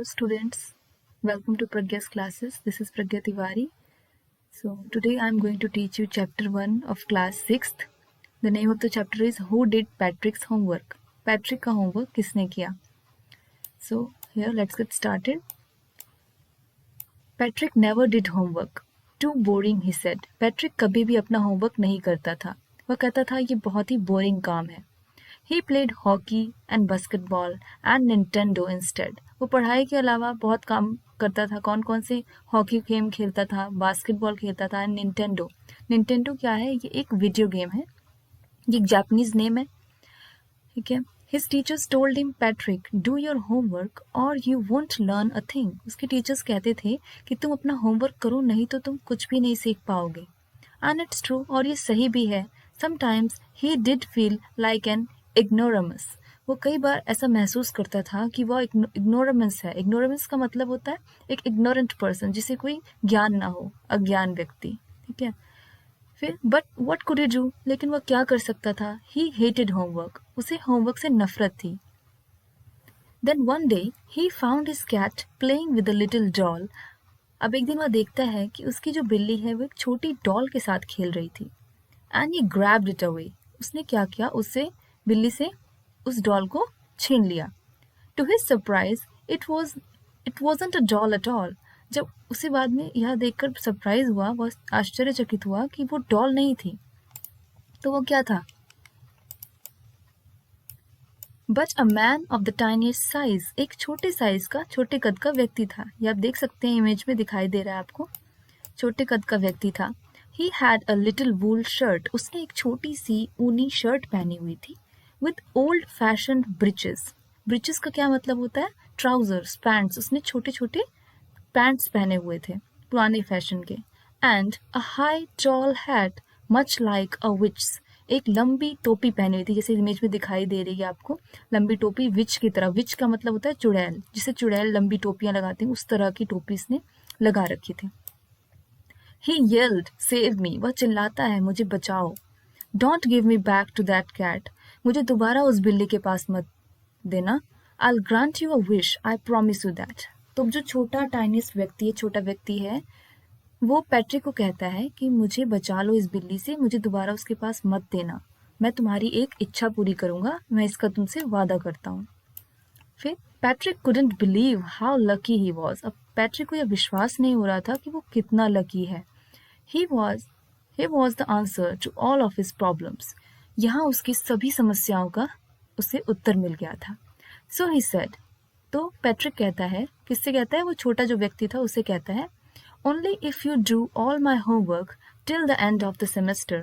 Hello students, welcome to Pragya's classes. This is Pragya Tiwari. So today I am going to teach you chapter 1 of class 6th. The name of the chapter is Who Did Patrick's Homework? Patrick का homework किसने किया? So here let's get started. Patrick never did homework. Too boring, he said. Patrick कभी भी अपना homework नहीं करता था. वह कहता था ये बहुत ही boring काम है. He played hockey and basketball and Nintendo instead. वो पढ़ाई के अलावा बहुत काम करता था. कौन कौन से हॉकी गेम खेलता था, बास्केटबॉल खेलता था, एंड निंटेंडो. निंटेंडो क्या है? ये एक वीडियो गेम है. ये एक जापानीज नेम है. ठीक है. His teachers told him, Patrick, do your homework or you won't learn a thing. उसके टीचर्स कहते थे कि तुम अपना होमवर्क करो, नहीं तो तुम कुछ भी नहीं सीख पाओगे. And it's true, और ये सही भी है. Sometimes he did feel like an ignoramus. वो कई बार ऐसा महसूस करता था कि वह इग्नोरमस है. इग्नोरमस का मतलब होता है एक इग्नोरेंट पर्सन, जिसे कोई ज्ञान ना हो, अज्ञान व्यक्ति. ठीक है. फिर but what could he do, लेकिन वह क्या कर सकता था? He hated homework. उसे होमवर्क से नफरत थी. Then one day he found his cat playing with a little doll. अब एक दिन वह देखता है कि उसकी जो बिल्ली है वो एक छोटी डॉल के साथ खेल रही थी. And he grabbed it away. उसने क्या किया? उससे बिल्ली से उस डॉल को छीन लिया. To his surprise it wasn't a doll at all. जब उसे बाद में यह देखकर सरप्राइज हुआ, वह आश्चर्यचकित हुआ कि वो डॉल नहीं थी. तो वो क्या था? But a man of the tiniest size. एक छोटे साइज का, छोटे कद का व्यक्ति था. ये आप देख सकते हैं, इमेज में दिखाई दे रहा है आपको. छोटे कद का व्यक्ति था. He had a little wool shirt. उसने एक छोटी सी ऊनी शर्ट पहनी हुई थी. With old fashion breaches. Breaches का क्या मतलब होता है? Trousers, pants. उसने छोटे छोटे पैंट्स पहने हुए थे, पुराने फैशन के. And a high tall hat much like a witch. एक लंबी टोपी पहनी हुई थी, जैसे इमेज में दिखाई दे रही है आपको. लंबी टोपी विच की तरह. विच का मतलब होता है चुड़ैल, जिसे चुड़ैल लंबी टोपियां लगाती हैं, उस तरह की टोपी इसने लगा रखी थी. He yelled, save me. वह चिल्लाता है, मुझे बचाओ. Don't give me back to that cat. मुझे दोबारा उस बिल्ली के पास मत देना. I grant you a wish, I promise you that. तो जो छोटा टाइनिस्ट व्यक्ति है, छोटा व्यक्ति है, वो पैट्रिक को कहता है कि मुझे बचा लो इस बिल्ली से, मुझे दोबारा उसके पास मत देना. मैं तुम्हारी एक इच्छा पूरी करूंगा, मैं इसका तुमसे वादा करता हूँ. फिर Patrick couldn't believe how lucky he was. अब पैट्रिक को यह विश्वास नहीं हो रहा था कि वो कितना लकी है. He was the answer to all of his problems. यहाँ उसकी सभी समस्याओं का उसे उत्तर मिल गया था. So he said. तो पैट्रिक कहता है, किससे कहता है? वो छोटा जो व्यक्ति था उसे कहता है, Only if you do all my homework till the end of the semester,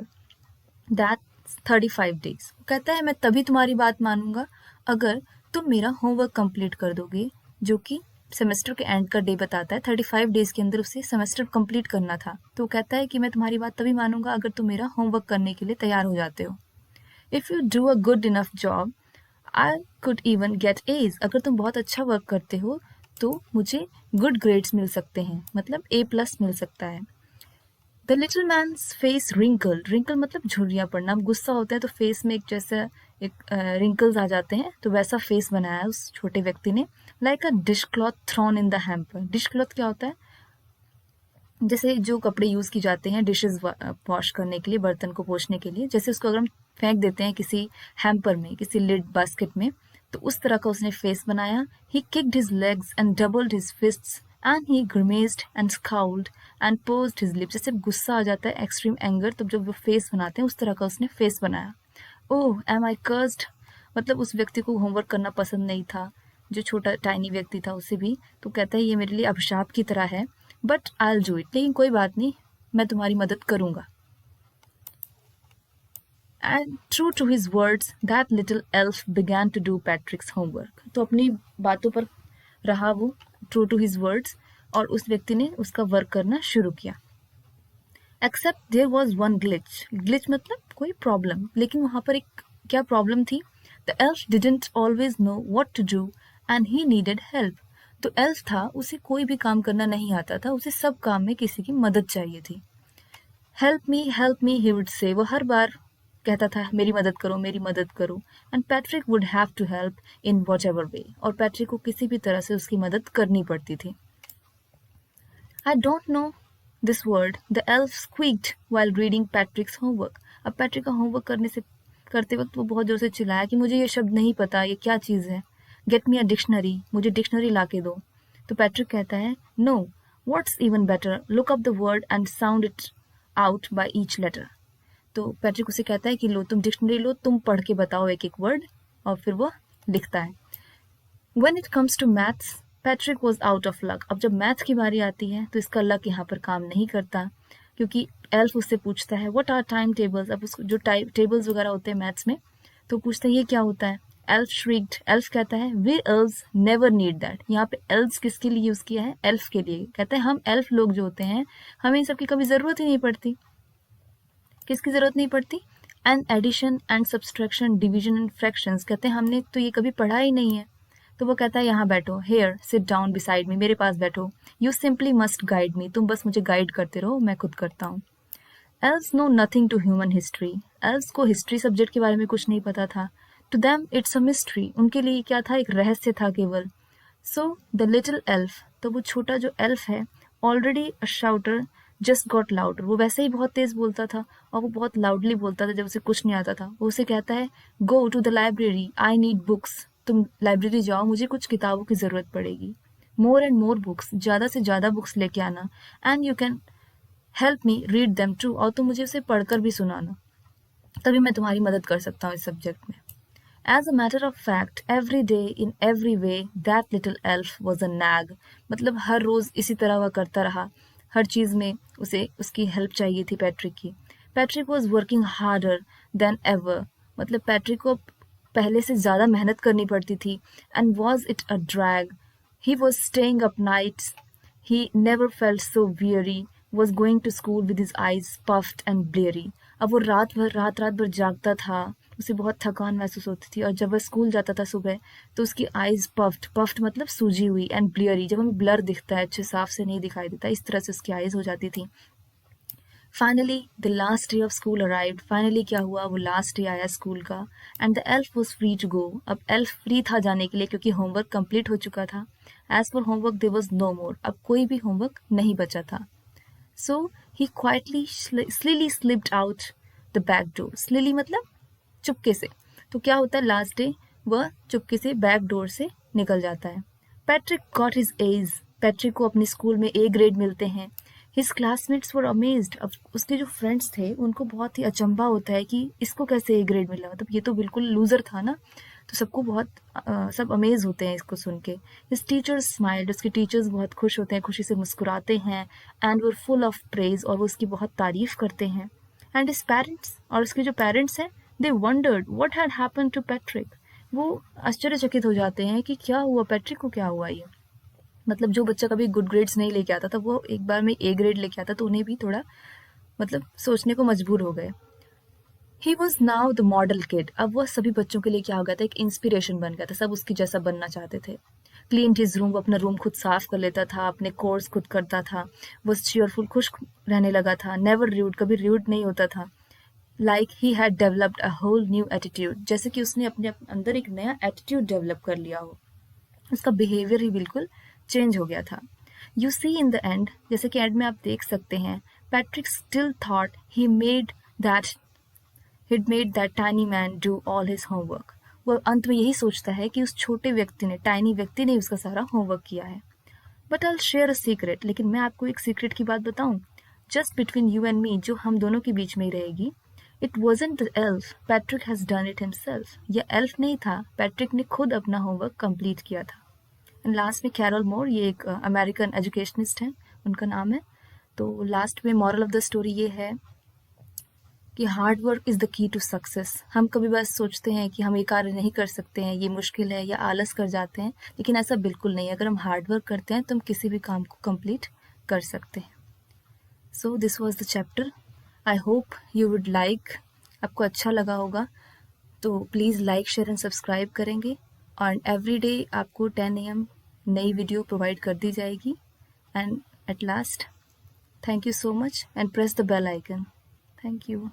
that's 35 days. वो कहता है मैं तभी तुम्हारी बात मानूंगा अगर तुम मेरा होमवर्क कंप्लीट कर दोगे, जो कि सेमेस्टर के एंड का डे बताता है. 35 डेज के अंदर उसे सेमेस्टर कंप्लीट करना था. तो वो कहता है कि मैं तुम्हारी बात तभी मानूंगा अगर तुम मेरा होमवर्क करने के लिए तैयार हो जाते हो. If you do a good enough job I could even get A's. अगर तुम बहुत अच्छा वर्क करते हो तो मुझे गुड ग्रेड्स मिल सकते हैं, मतलब A+ मिल सकता है. The little man's face wrinkled. Wrinkle मतलब झुर्रियाँ पड़ना. अब गुस्सा होता है तो फेस में एक जैसा एक रिंकल्स आ जाते हैं, तो वैसा फेस बनाया उस छोटे व्यक्ति ने. Like a dish cloth thrown in the hamper. Dish cloth क्या होता है? जैसे जो कपड़े यूज़ की जाते हैं डिशेस वॉश करने के लिए, बर्तन को पोंछने के लिए, जैसे उसको अगर हम फेंक देते हैं किसी हैम्पर में, किसी लिड बास्केट में, तो उस तरह का उसने फेस बनाया. He kicked his legs and doubled his fists and he grimaced and scowled and posed his lips. जैसे गुस्सा आ जाता है, एक्सट्रीम एंगर, तब जब वो फेस बनाते हैं उस तरह का उसने फेस बनाया. ओह एम आई कर्स्ड. मतलब उस व्यक्ति को होमवर्क करना पसंद नहीं था, जो छोटा टाइनी व्यक्ति था उसे भी. तो कहता है ये मेरे लिए अभिशाप की तरह है, but I will do it. लेकिन कोई बात नहीं, मैं तुम्हारी मदद करूंगा. And true to his words that little elf began to do Patrick's homework. तो अपनी बातों पर रहा वो, ट्रू टू हिज वर्ड्स, और उस व्यक्ति ने उसका वर्क करना शुरू किया. Except there was one glitch. Glitch मतलब कोई प्रॉब्लम. लेकिन वहाँ पर एक क्या प्रॉब्लम थी? The elf didn't always know what to do and he needed help. तो एल्फ था, उसे कोई भी काम करना नहीं आता था, उसे सब काम में किसी की मदद चाहिए थी. Help me he would say. वो हर बार कहता था मेरी मदद करो and Patrick would have to help in whatever way, और पैट्रिक को किसी भी तरह से उसकी मदद करनी पड़ती थी। I don't know this word, the elf squeaked while reading Patrick's homework. अब पैट्रिक का होमवर्क करते वक्त वो बहुत जोर से चिल्लाया कि मुझे ये शब्द नहीं पता, ये क्या चीज़ है, गेट मी अ डिक्शनरी, मुझे डिक्शनरी ला के दो। तो पैट्रिक कहता है no, what's even better, look up the word and sound it out by each letter. तो पैट्रिक उसे कहता है कि लो तुम डिक्शनरी लो, तुम पढ़ के बताओ एक एक वर्ड, और फिर वो लिखता है। When it comes to maths, Patrick was out of luck. अब जब मैथ्स की बारी आती है तो इसका लक यहाँ पर काम नहीं करता, क्योंकि एल्फ उससे पूछता है व्हाट आर टाइम टेबल्स। अब उसको जो टेबल्स वगैरह होते हैं मैथ्स में, तो पूछता है ये क्या होता है। एल्फ श्रीक्ड, एल्फ कहता है we elves never need that. यहाँ पे एल्व्स किसके लिए यूज किया है, एल्फ के लिए। कहता है हम एल्फ लोग जो होते हैं हमें इन सब की कभी जरूरत ही नहीं पड़ती। किसकी जरूरत नहीं पड़ती, and addition and subtraction, division and fractions, कहते हैं हमने तो ये कभी पढ़ा ही नहीं है। तो वो कहता है यहाँ बैठो, here sit down beside me, मेरे पास बैठो, you simply must guide me, तुम बस मुझे गाइड करते रहो, मैं खुद करता हूँ। Elves know nothing to human history, elves को हिस्ट्री सब्जेक्ट के बारे में कुछ नहीं पता था। To them it's a mystery, उनके लिए क्या था, एक रहस्य था केवल। सो द लिटिल एल्फ, तो वो छोटा जो एल्फ है, ऑलरेडी अ शाउटर जस्ट गॉट लाउडर, वो वैसे ही बहुत तेज बोलता था और वो बहुत लाउडली बोलता था जब उसे कुछ नहीं आता था। वो उसे कहता है go to the library, I need books, तुम लाइब्रेरी जाओ, मुझे कुछ किताबों की ज़रूरत पड़ेगी। मोर एंड मोर बुक्स, ज़्यादा से ज़्यादा बुक्स लेके आना, and you can help me read them too, और तुम मुझे उसे पढ़कर भी सुनाना, तभी मैं तुम्हारी मदद कर सकता हूँ इस सब्जेक्ट में। As a matter of fact, every day in every way, that little elf was a nag. मतलब हर रोज इसी तरह वह करता रहा, हर चीज में उसे उसकी हेल्प चाहिए थी पैट्रिक की। Patrick was working harder than ever, मतलब पैट्रिक को पहले से ज़्यादा मेहनत करनी पड़ती थी। And was it a drag, he was staying up nights, he never felt so weary, was going to school with his eyes puffed and bleary. अब वो रात भर जागता था, उसे बहुत थकान महसूस होती थी, और जब वह स्कूल जाता था सुबह तो उसकी आईज पफ्ड मतलब सूजी हुई, एंड ब्लियरी, जब हमें ब्लर दिखता है, अच्छे साफ से नहीं दिखाई देता, इस तरह से उसकी आईज हो जाती थी। Finally the last day of school arrived, finally क्या हुआ, वो लास्ट डे आया स्कूल का, and the elf was free to go. अब एल्फ फ्री था जाने के लिए, क्योंकि होमवर्क कंप्लीट हो चुका था। As for homework there was no more, अब कोई भी होमवर्क नहीं बचा था। So he quietly slyly slipped out the back door, slyly मतलब चुपके से। तो क्या होता है, लास्ट डे वह चुपके से बैक डोर से निकल जाता है। Patrick got his age, Patrick को अपने स्कूल में ए ग्रेड मिलते हैं। हिज क्लासमेट्स वर अमेज्ड, अब उसके जो फ्रेंड्स थे उनको बहुत ही अचंभा होता है कि इसको कैसे ए ग्रेड मिला, मतलब ये तो बिल्कुल लूजर था ना। तो सबको बहुत सब अमेज होते हैं इसको सुन के। हिज टीचर्स स्माइल्ड, उसके टीचर्स बहुत खुश होते हैं, खुशी से मुस्कुराते हैं। And were full of praise, और वो उसकी बहुत तारीफ करते हैं। एंड हिज पेरेंट्स, और उसके जो पेरेंट्स हैं, they wondered what had happened to Patrick, वो आश्चर्यचकित हो जाते हैं कि क्या हुआ पैट्रिक को, क्या हुआ ये। मतलब जो बच्चा कभी गुड ग्रेड्स नहीं लेके आता था, वो एक बार में ए ग्रेड लेके आता, तो उन्हें भी थोड़ा मतलब सोचने को मजबूर हो गए। He was now the model kid, अब वह सभी बच्चों के लिए क्या हो गया था, एक इंस्पिरेशन बन गया था, सब उसकी जैसा बनना चाहते थे। क्लीन्ड हिज रूम, वो अपना रूम खुद साफ कर लेता था, अपने कोर्स खुद करता था, वॉज चीयरफुल, खुश रहने लगा था, नेवर र्यूड, कभी र्यूड नहीं होता था। Like he had developed a whole new attitude, जैसे कि उसने अपने अंदर एक नया एटीट्यूड डेवलप कर लिया हो, उसका बिहेवियर ही बिल्कुल चेंज हो गया था। You see in the end, जैसे कि एंड में आप देख सकते हैं, Patrick still thought he'd made that tiny man do all his homework. वो अंत में यही सोचता है कि उस छोटे व्यक्ति ने, टाइनी व्यक्ति ने उसका सारा होमवर्क किया है। But I'll share a secret, लेकिन मैं आपको एक सीक्रेट की बात बताऊं, just between you and me, जो हम दोनों के बीच में ही रहेगी। It wasn't the elf, Patrick has done it himself. यह एल्फ नहीं था, पैट्रिक ने खुद अपना होमवर्क कंप्लीट किया था। एंड लास्ट में कैरल मोर, ये एक अमेरिकन एजुकेशनिस्ट हैं, उनका नाम है। तो लास्ट में मॉरल ऑफ द स्टोरी ये है कि hard work is the key to success. हम कभी बस सोचते हैं कि हम ये कार्य नहीं कर सकते हैं, ये मुश्किल है, या आलस कर जाते हैं, लेकिन ऐसा बिल्कुल नहीं है। अगर हम हार्ड वर्क करते हैं तो हम किसी भी काम को कंप्लीट कर सकते हैं। So this was the chapter, I hope you would like, आपको अच्छा लगा होगा। तो please like share and subscribe करेंगे, और एवरी डे आपको 10 AM नई वीडियो प्रोवाइड कर दी जाएगी। And at last, thank you so much, and press the bell icon. Thank you.